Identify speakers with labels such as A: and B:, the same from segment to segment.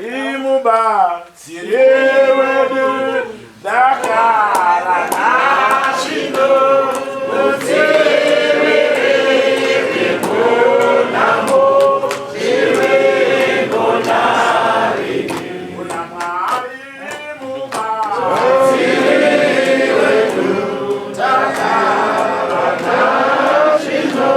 A: imuba tirewedu dakara nashino mutirere munamo tirewe monari unamari imuba tirewedu dakara nashino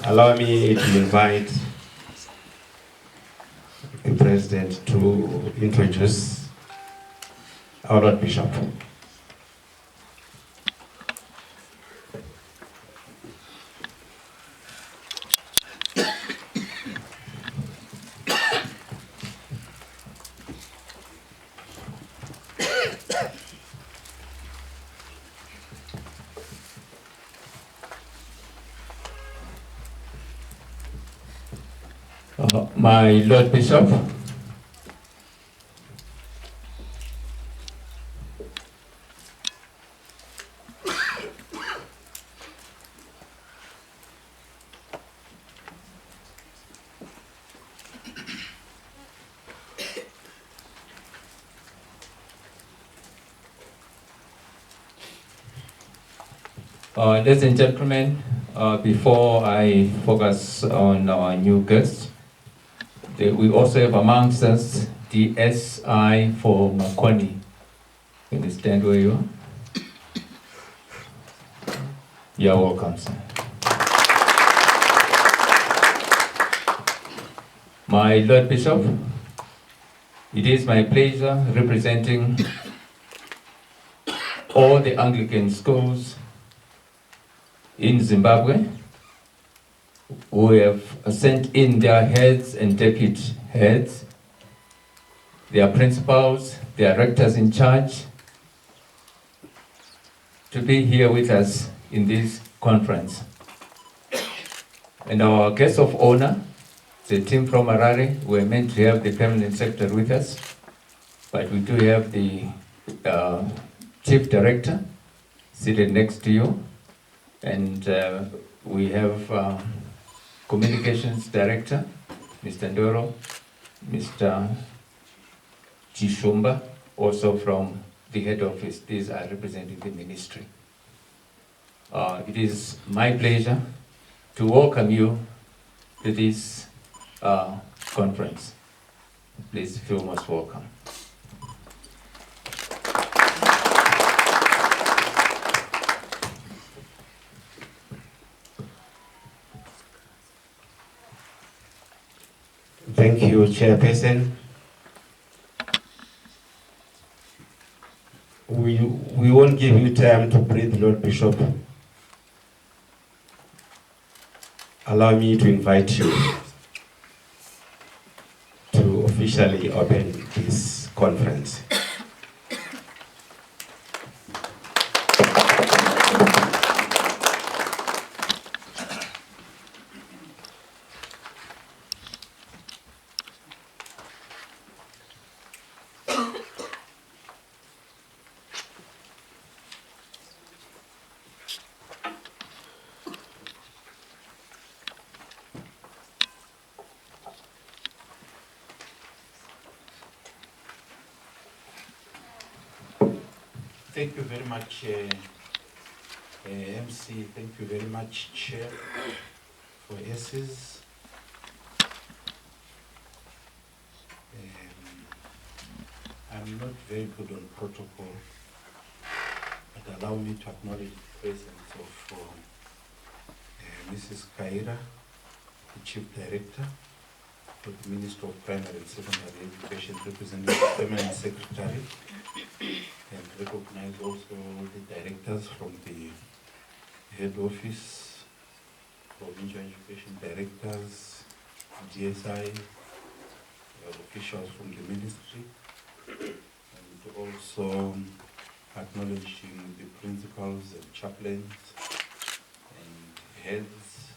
B: Allow me to invite the President to introduce our Lord Bishop. My Lord Bishop, Ladies and gentlemen, before I focus on our new guests, we also have amongst us the SI for Makoni. You understand where you are? You're welcome, sir. My Lord Bishop, it is my pleasure representing all the Anglican schools in Zimbabwe who have sent in their heads and deputy heads, their principals, their rectors in charge, to be here with us in this conference. And our guest of honor, the team from Harare. We're meant to have the permanent secretary with us, but we do have the chief director seated next to you, and we have communications director, Mr. Ndoro, Mr. Chishumba, also from the head office. These are representing the ministry. It is my pleasure to welcome you to this conference. Please feel most welcome.
C: Thank you, Chairperson. We won't give you time to breathe, Lord Bishop. Allow me to invite you to officially open this conference.
D: Thank you very much, MC. Thank you very much, Chair, for S's. I'm not very good on protocol, but allow me to acknowledge the presence of Mrs. Kaira, the Chief Director for the Ministry of Primary and Secondary Education, representing the Permanent Secretary, and recognize also the directors from the head office, provincial education directors, GSI, officials from the ministry, and also acknowledging the principals and chaplains and heads,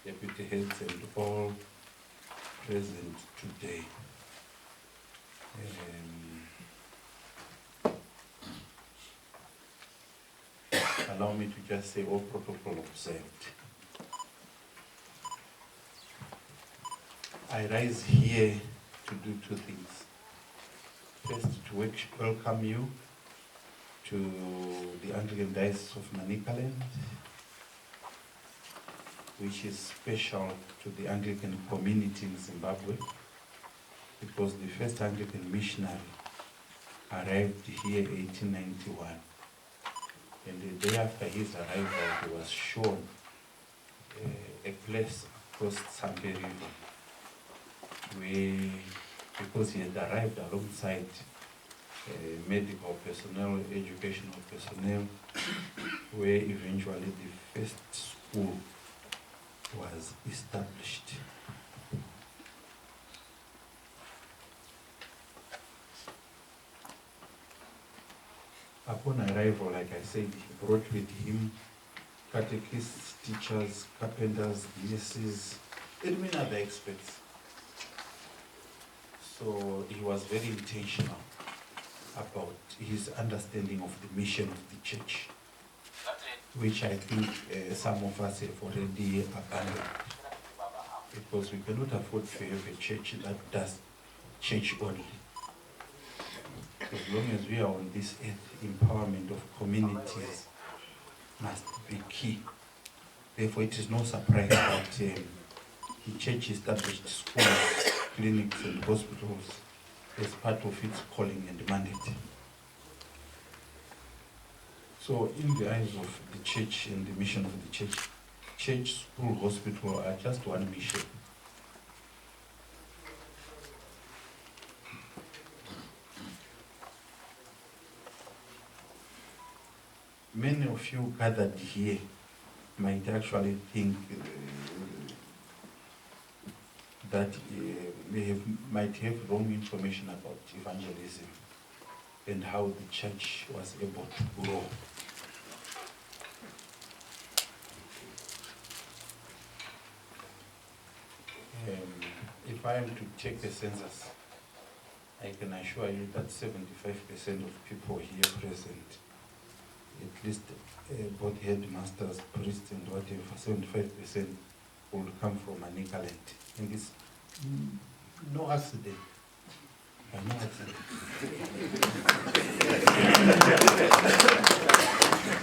D: deputy heads, and all present today. Allow me to just say all protocol observed. I rise here to do two things. First, to welcome you to the Anglican Diocese of Manicaland, which is special to the Anglican community in Zimbabwe, because the first Anglican missionary arrived here in 1891. And the day after his arrival, he was shown a place across Sambe River, where, because he had arrived alongside medical personnel, educational personnel, where eventually the first school was established. Upon arrival, like I said, he brought with him catechists, teachers, carpenters, nurses, and many other experts. So he was very intentional about his understanding of the mission of the church, which I think some of us have already abandoned, because we cannot afford to have a church that does church only. As long as we are on this earth, empowerment of communities must be key. Therefore, it is no surprise that the church established schools, clinics, and hospitals as part of its calling and mandate. So, in the eyes of the church and the mission of the church, church, school, hospital are just one mission. Many of you gathered here might actually think that might have wrong information about evangelism and how the church was able to grow. If I am to take a census, I can assure you that 75% of people here present, at least both headmasters, priests, and whatever, 75% will come from Manicaland. And it's no accident. No accident.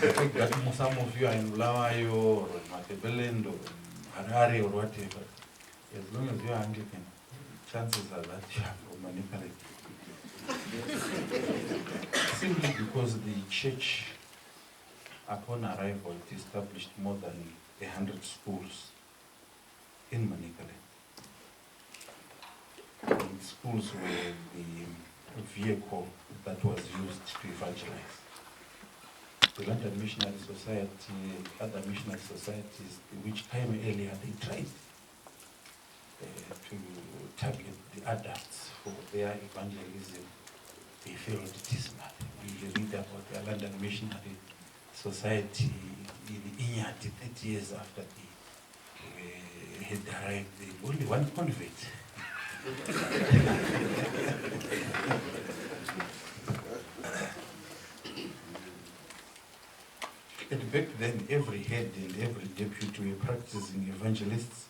D: The fact that some of you are in Bulawayo or Matabeleland or Harare or whatever, as long as you are Anglican, chances are that you are from Manicaland. Simply because the church, upon arrival, it established more than 100 schools in Manicaland. And schools were the vehicle that was used to evangelize. The London Missionary Society and other missionary societies, which came earlier, they tried to target the adults for their evangelism. They failed dismally. We read about the London Missionary Society in Inyati 30 years after they had arrived. Only one convert. And back then, every head and every deputy were practicing evangelists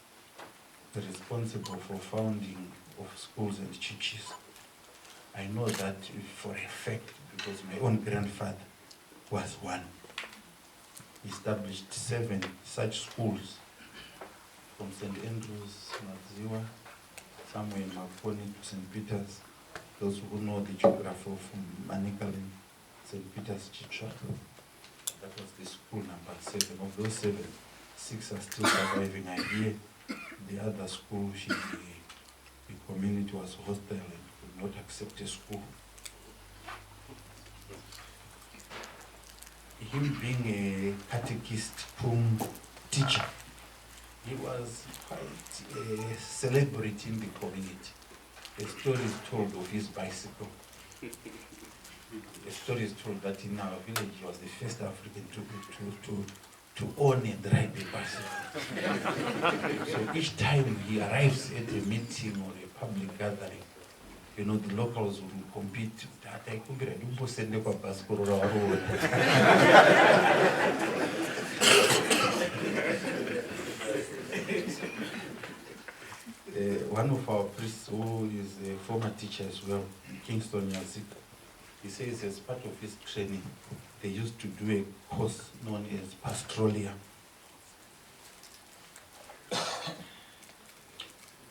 D: responsible for founding of schools and churches. I know that for a fact because my own grandfather was one. He established 7 such schools from St. Andrews, Maziwa, somewhere in Maponi to St. Peter's. Those who know the geography from Manicaland, St. Peter's Chicha. That was the school number 7. Of those 7, 6 are still surviving. I hear the other school, the community was hostile and could not accept a school. Him being a catechist, teacher, he was quite a celebrity in the community. A story is told of his bicycle. A story is told that in our village he was the first African to own and ride a bicycle. So each time he arrives at a meeting or a public gathering, you know, the locals will compete. One of our priests, who is a former teacher as well, Kingston Yazid, he says as part of his training, they used to do a course known as pastoralia.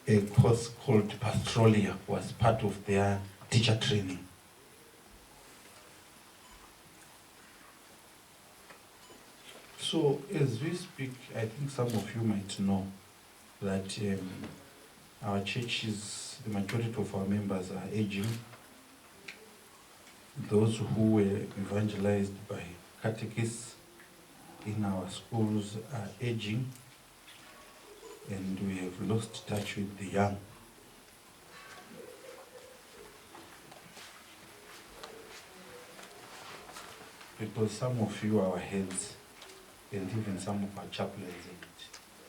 D: A course called pastoralia was part of their teacher training. So as we speak, I think some of you might know that our churches, the majority of our members are aging. Those who were evangelized by catechists in our schools are aging, and we have lost touch with the young. Because some of you, our heads, and even some of our chaplains and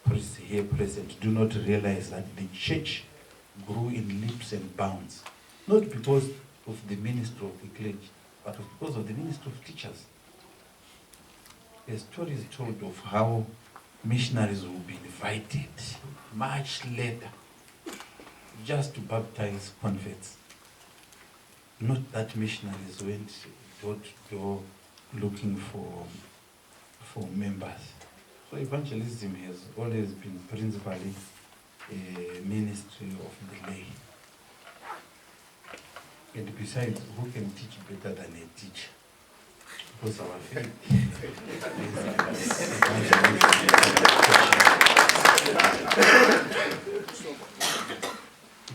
D: priests here present, do not realize that the church grew in leaps and bounds, not because of the ministry of the clergy, but because of the ministry of teachers. A story is told of how missionaries will be invited much later just to baptize converts. Not that missionaries went door to door looking for for members. So evangelism has always been principally a ministry of the lay. And besides, who can teach better than a teacher? Because our faith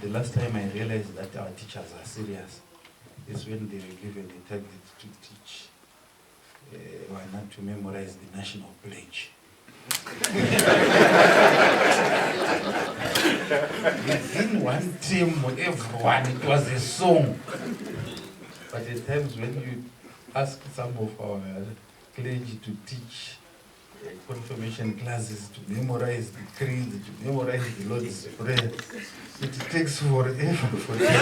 D: The last time I realized that our teachers are serious is when they were given a target to teach were not to memorize the national pledge. Within one team, everyone, it was a song. But at times when you ask some of our clergy to teach confirmation classes, to memorize the creed, to memorize the Lord's Prayer, it takes forever for them.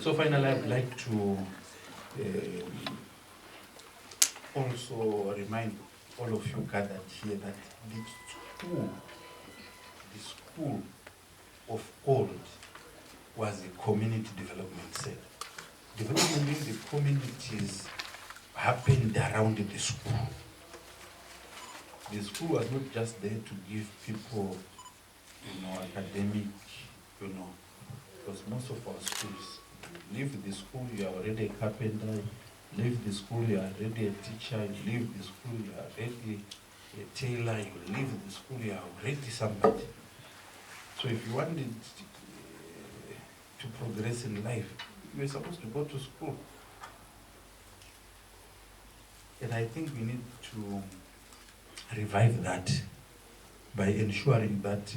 D: So finally, I'd like to also remind all of you gathered here that the school of old was a community development center. Development in the communities happened around the school. The school was not just there to give people, academic, because most of our schools, you leave the school, you are already a carpenter, you leave the school, you are already a teacher, you leave the school, you are already a tailor, you leave the school, you are already somebody. So if you wanted to progress in life, you were supposed to go to school. And I think we need to revive that by ensuring that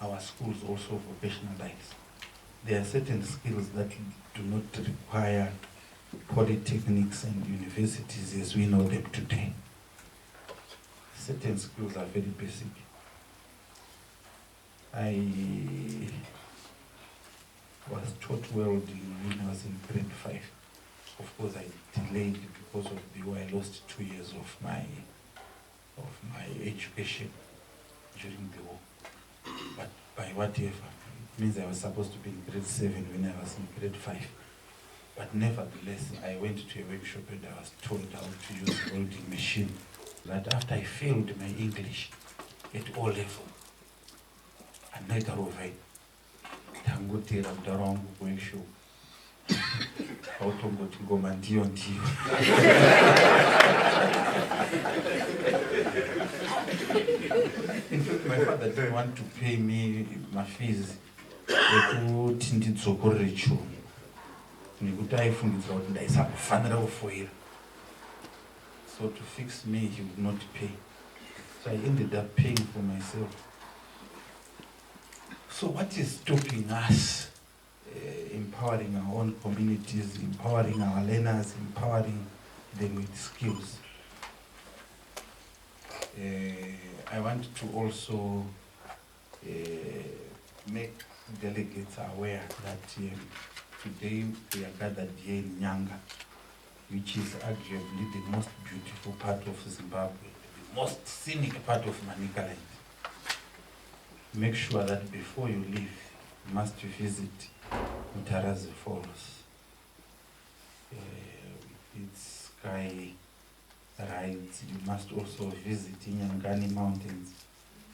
D: our schools also vocationalize. There are certain skills that do not require polytechnics and universities as we know them today. Certain skills are very basic. I was taught welding when I was in grade 5. Of course, I delayed because of the war. I lost 2 years of my education during the war. But by whatever, it means I was supposed to be in grade 7 when I was in grade 5. But nevertheless, I went to a workshop and I was told how to use the welding machine. That after I failed my English at O level, and later over, tangotera mutaro wangu workshop. Autongoti ngoma ndiyo ndiyo. In fact, my father didn't want to pay me my fees. Ekuti ndidzokorere chungu. Nekuti aifungidzira kuti ndaisakufanira kufoira. So to fix me, he would not pay. So I ended up paying for myself. So what is stopping us empowering our own communities, empowering our learners, empowering them with skills? I want to also make delegates aware that today we are gathered here in Nyanga, which is arguably the most beautiful part of Zimbabwe, the most scenic part of Manicaland. Make sure that before you leave, you must visit Mutarazi Falls. Its sky rides. You must also visit Nyangani Mountains,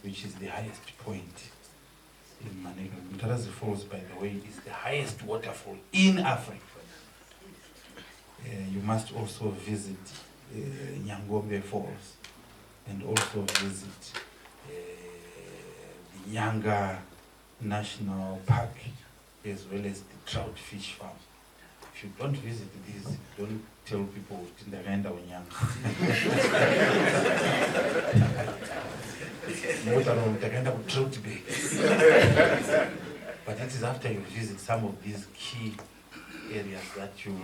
D: which is the highest point in Manicaland. Mutarazi Falls, by the way, is the highest waterfall in Africa. You must also visit Nyangombe Falls and also visit the Nyanga National Park as well as the trout fish farm. If you don't visit these, don't tell people Tindaganda or Nyanga. But it is after you visit some of these key areas that you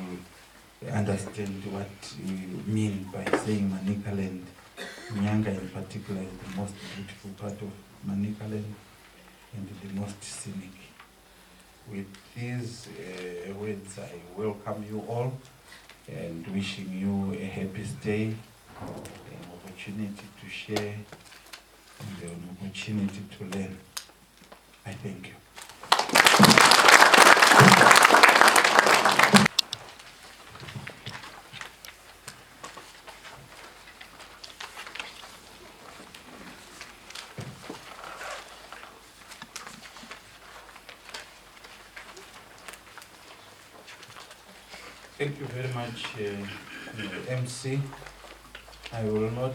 D: understand what we mean by saying Manicaland. Nyanga in particular is the most beautiful part of Manicaland and the most scenic. With these words, I welcome you all and wishing you a happy stay, an opportunity to share, and an opportunity to learn. I thank you. Thank you very much, MC. I will not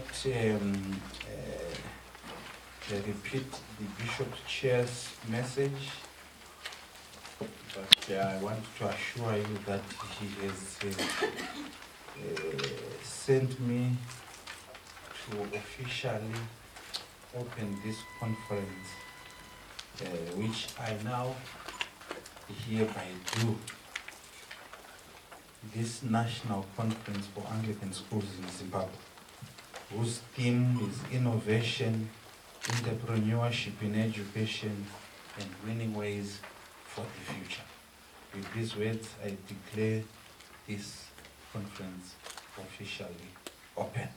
D: repeat the Bishop Chair's message, but I want to assure you that he has sent me to officially open this conference, which I now hereby do. This National Conference for Anglican Schools in Zimbabwe, whose theme is innovation, entrepreneurship in education, and winning ways for the future. With these words, I declare this conference officially open.